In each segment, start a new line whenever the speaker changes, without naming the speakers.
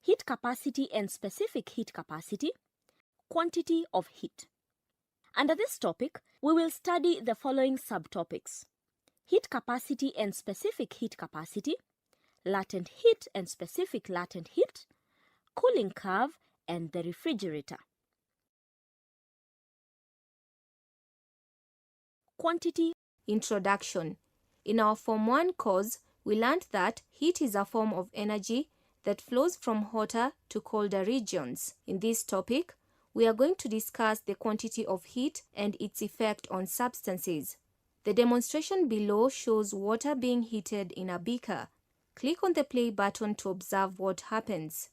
heat capacity and specific heat capacity, quantity of heat. Under this topic, we will study the following subtopics: heat capacity and specific heat capacity, latent heat and specific latent heat, cooling curve, and the refrigerator. Quantity.
Introduction. In our Form 1 course, we learned that heat is a form of energy that flows from hotter to colder regions. In this topic, we are going to discuss the quantity of heat and its effect on substances. The demonstration below shows water being heated in a beaker. Click on the play button to observe what happens.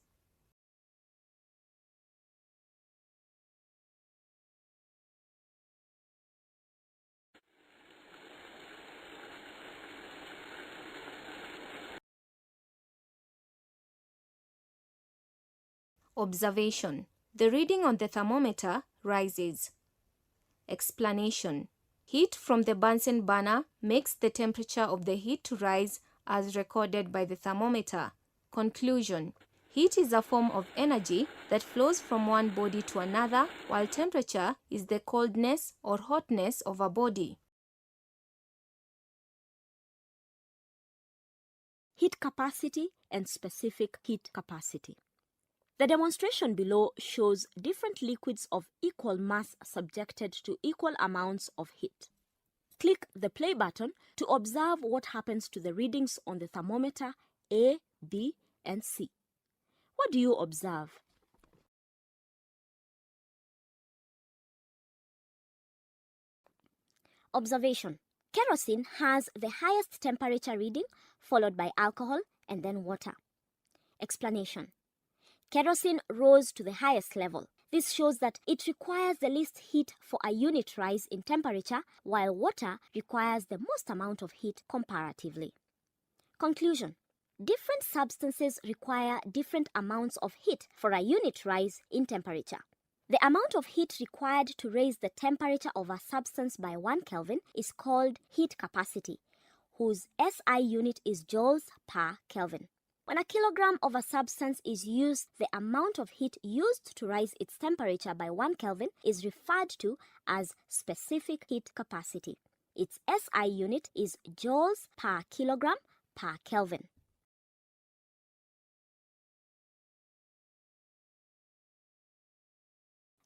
Observation. The reading on the thermometer rises. Explanation. Heat from the Bunsen burner makes the temperature of the heat to rise as recorded by the thermometer. Conclusion. Heat is a form of energy that flows from one body to another, while temperature is the coldness or hotness of a body.
Heat capacity and specific heat capacity. The demonstration below shows different liquids of equal mass subjected to equal amounts of heat. Click the play button to observe what happens to the readings on the thermometer A, B, and C. What do you observe? Observation. Kerosene has the highest temperature reading, followed by alcohol and then water. Explanation. Kerosene rose to the highest level. This shows that it requires the least heat for a unit rise in temperature, while water requires the most amount of heat comparatively. Conclusion. Different substances require different amounts of heat for a unit rise in temperature. The amount of heat required to raise the temperature of a substance by 1 Kelvin is called heat capacity, whose SI unit is joules per Kelvin. When a kilogram of a substance is used, the amount of heat used to rise its temperature by 1 Kelvin is referred to as specific heat capacity. Its SI unit is joules per kilogram per Kelvin.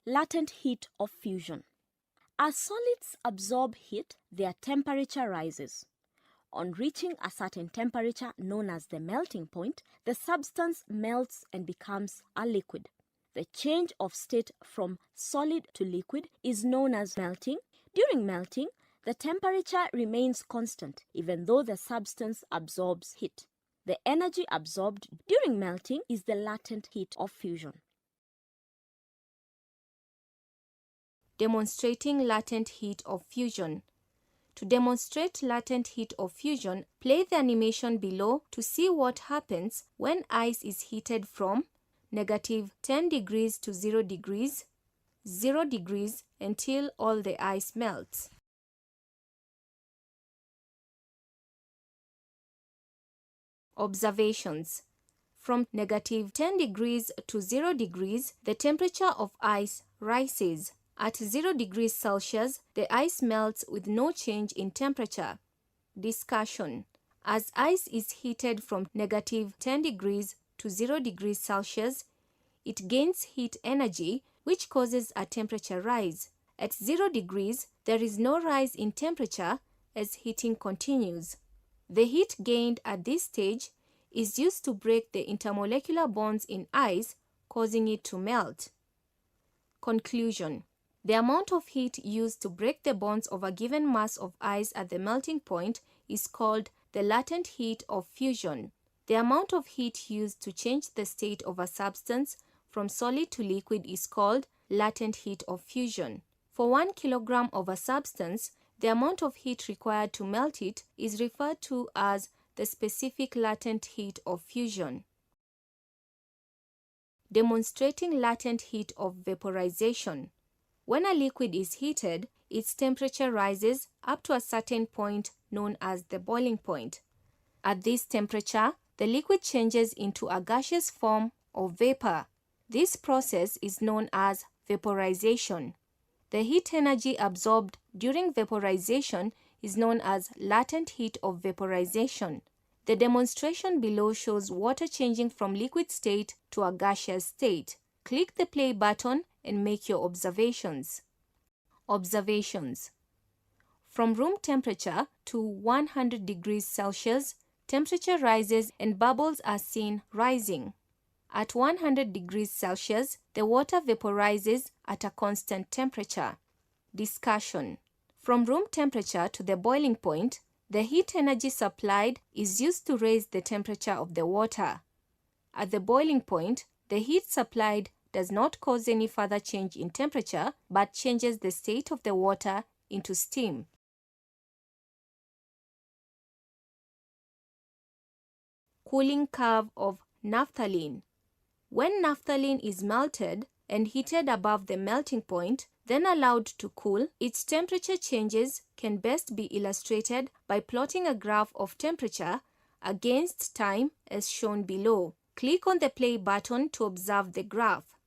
Latent heat of fusion. As solids absorb heat, their temperature rises. On reaching a certain temperature known as the melting point, the substance melts and becomes a liquid. The change of state from solid to liquid is known as melting. During melting, the temperature remains constant even though the substance absorbs heat. The energy absorbed during melting is the latent heat of fusion.
Demonstrating latent heat of fusion. To demonstrate latent heat of fusion, play the animation below to see what happens when ice is heated from -10 degrees to 0 degrees, 0 degrees until all the ice melts. Observations. From -10 degrees to 0 degrees, the temperature of ice rises. At 0 degrees Celsius, the ice melts with no change in temperature. Discussion. As ice is heated from -10 degrees to 0 degrees Celsius, it gains heat energy, which causes a temperature rise. At 0 degrees, there is no rise in temperature as heating continues. The heat gained at this stage is used to break the intermolecular bonds in ice, causing it to melt. Conclusion. The amount of heat used to break the bonds of a given mass of ice at the melting point is called the latent heat of fusion. The amount of heat used to change the state of a substance from solid to liquid is called latent heat of fusion. For 1 kilogram of a substance, the amount of heat required to melt it is referred to as the specific latent heat of fusion. Demonstrating latent heat of vaporization. When a liquid is heated, its temperature rises up to a certain point known as the boiling point. At this temperature, the liquid changes into a gaseous form or vapor. This process is known as vaporization. The heat energy absorbed during vaporization is known as latent heat of vaporization. The demonstration below shows water changing from liquid state to a gaseous state. Click the play button and make your observations. Observations. From room temperature to 100 degrees Celsius, temperature rises and bubbles are seen rising. At 100 degrees Celsius, the water vaporizes at a constant temperature. Discussion. From room temperature to the boiling point, the heat energy supplied is used to raise the temperature of the water. At the boiling point, the heat supplied does not cause any further change in temperature but changes the state of the water into steam. Cooling curve of naphthalene. When naphthalene is melted and heated above the melting point, then allowed to cool, its temperature changes can best be illustrated by plotting a graph of temperature against time as shown below. Click on the play button to observe the graph.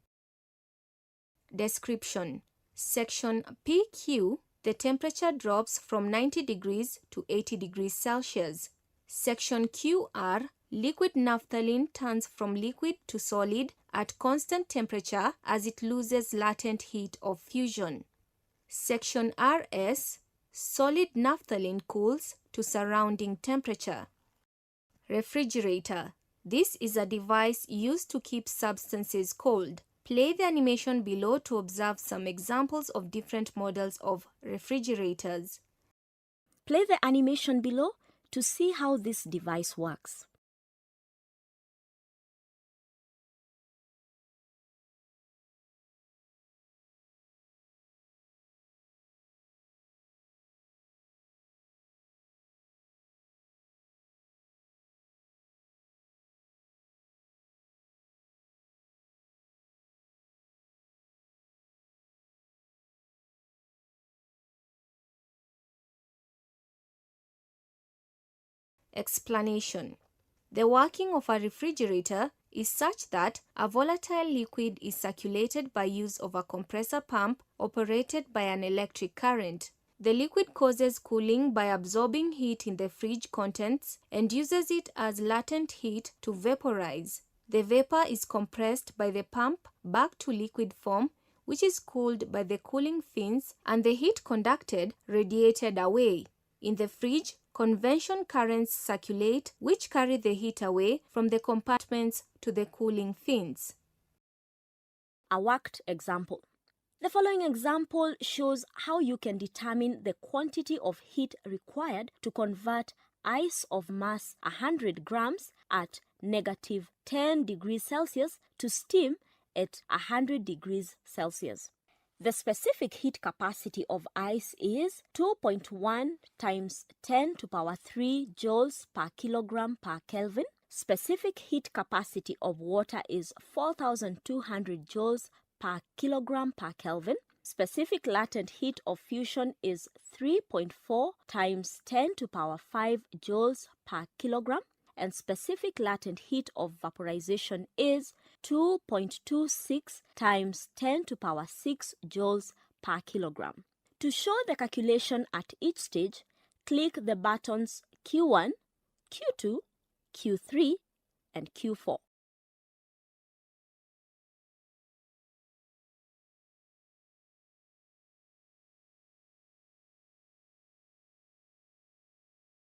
Description. Section PQ, the temperature drops from 90 degrees to 80 degrees Celsius. Section QR, liquid naphthalene turns from liquid to solid at constant temperature as it loses latent heat of fusion. Section RS, solid naphthalene cools to surrounding temperature. Refrigerator. This is a device used to keep substances cold. Play the animation below to observe some examples of different models of refrigerators.
Play the animation below to see how this device works.
Explanation. The working of a refrigerator is such that a volatile liquid is circulated by use of a compressor pump operated by an electric current. The liquid causes cooling by absorbing heat in the fridge contents and uses it as latent heat to vaporize. The vapor is compressed by the pump back to liquid form, which is cooled by the cooling fins, and the heat conducted radiated away. In the fridge, convection currents circulate, which carry the heat away from the compartments to the cooling fins.
A worked example. The following example shows how you can determine the quantity of heat required to convert ice of mass 100 grams at -10 degrees Celsius to steam at 100 degrees Celsius. The specific heat capacity of ice is 2.1 times 10 to power 3 joules per kilogram per Kelvin. Specific heat capacity of water is 4,200 joules per kilogram per Kelvin. Specific latent heat of fusion is 3.4 times 10 to power 5 joules per kilogram. And specific latent heat of vaporization is 2.26 times 10 to power 6 joules per kilogram. To show the calculation at each stage, click the buttons Q1, Q2, Q3, and Q4.